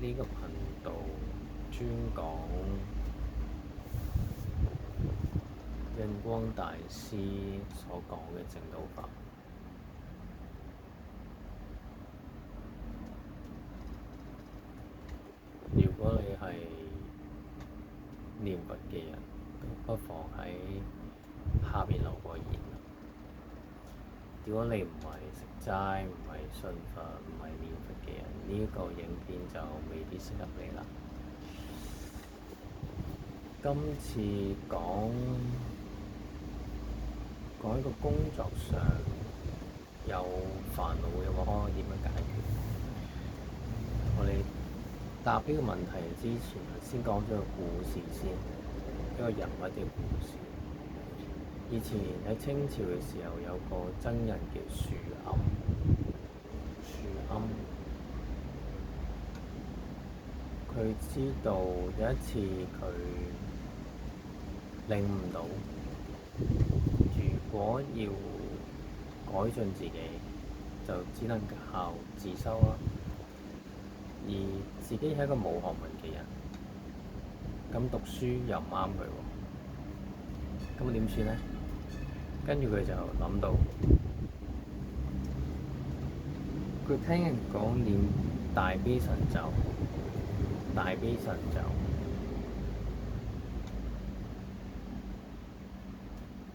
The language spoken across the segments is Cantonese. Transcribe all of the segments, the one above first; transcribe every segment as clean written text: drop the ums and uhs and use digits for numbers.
呢個頻道專講印光大師所講嘅正道法。如果你係念佛嘅人，不妨喺下面留個言。如果你唔係食齋、唔係信佛、唔係念佛嘅人，呢個影片就未必適合你啦。今次講一個工作上有煩惱嘅話，點樣解決？我哋答呢個問題之前，先講咗個故事先，一個人物嘅故事。以前喺清朝嘅時候，有個僧人叫樹庵。佢知道有一次佢領悟到，如果要改進自己，就只能靠自修啦。而自己係一個冇學問嘅人，咁讀書又唔啱佢喎，咁點算呢？跟住佢就諗到，佢聽人講念大悲神咒，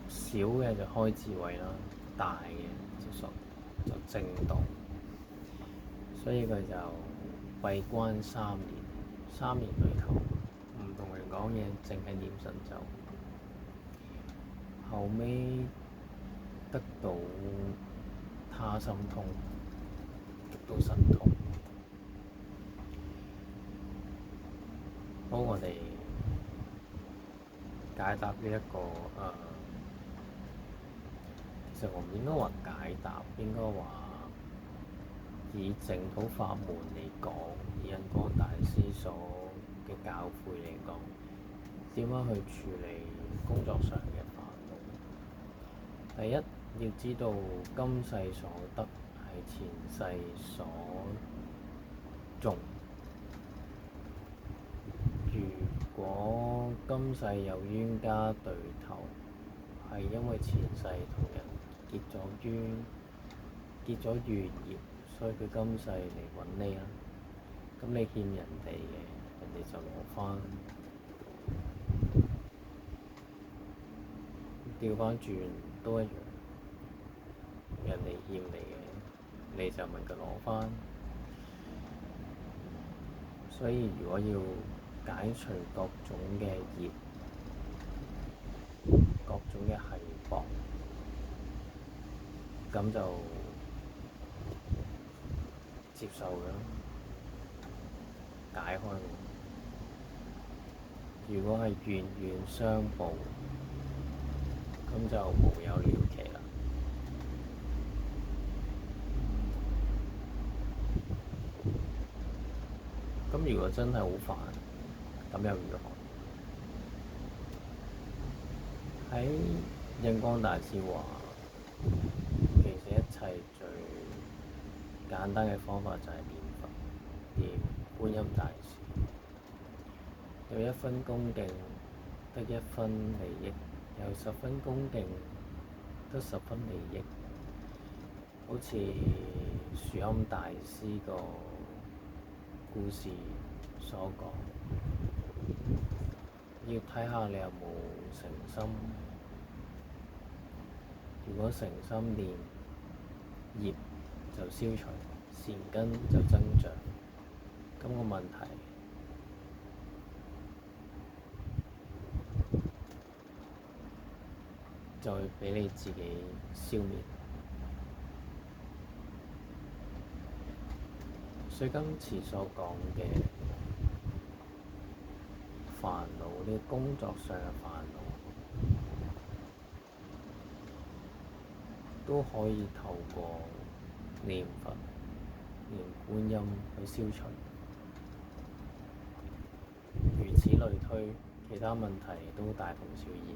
小嘅就開智慧啦，大嘅就正道。所以佢就閉關3年，3年裏頭唔同人講嘢，淨係念神咒。後尾得到他心通，得到神通。好，我哋解答呢一個其實我唔應該話解答，應該話以淨土法門嚟講，以印光大師所嘅教誨嚟講，點樣去處理工作上嘅煩惱？第一，要知道今世所得係前世所種。如果今世有冤家對頭，係因為前世同人結咗冤、結咗怨孽，所以佢今世嚟揾你啦。咁你欠人哋嘅，人哋就攞返。調返轉都一樣，人哋欠你嘅，你就問佢攞返。所以如果要解除各種嘅業、各種嘅繫縛，咁就接受佢，解開佢。如果係冤冤相報，咁就無有了期啦。咁如果真係好煩，咁又如何？喺印光大師話，其實一切最簡單嘅方法就係念佛，念觀音大士。有1分恭敬，得1分利益；有10分恭敬，得10分利益。好似樹庵大師個故事所講，要睇下你有冇誠心。如果誠心念，業就消除，善根就增長。咁個問題就會畀你自己消滅。所以今次所講嘅煩惱，呢個工作上嘅煩惱，都可以透過念佛、念觀音去消除。如此類推，其他問題都大同小異。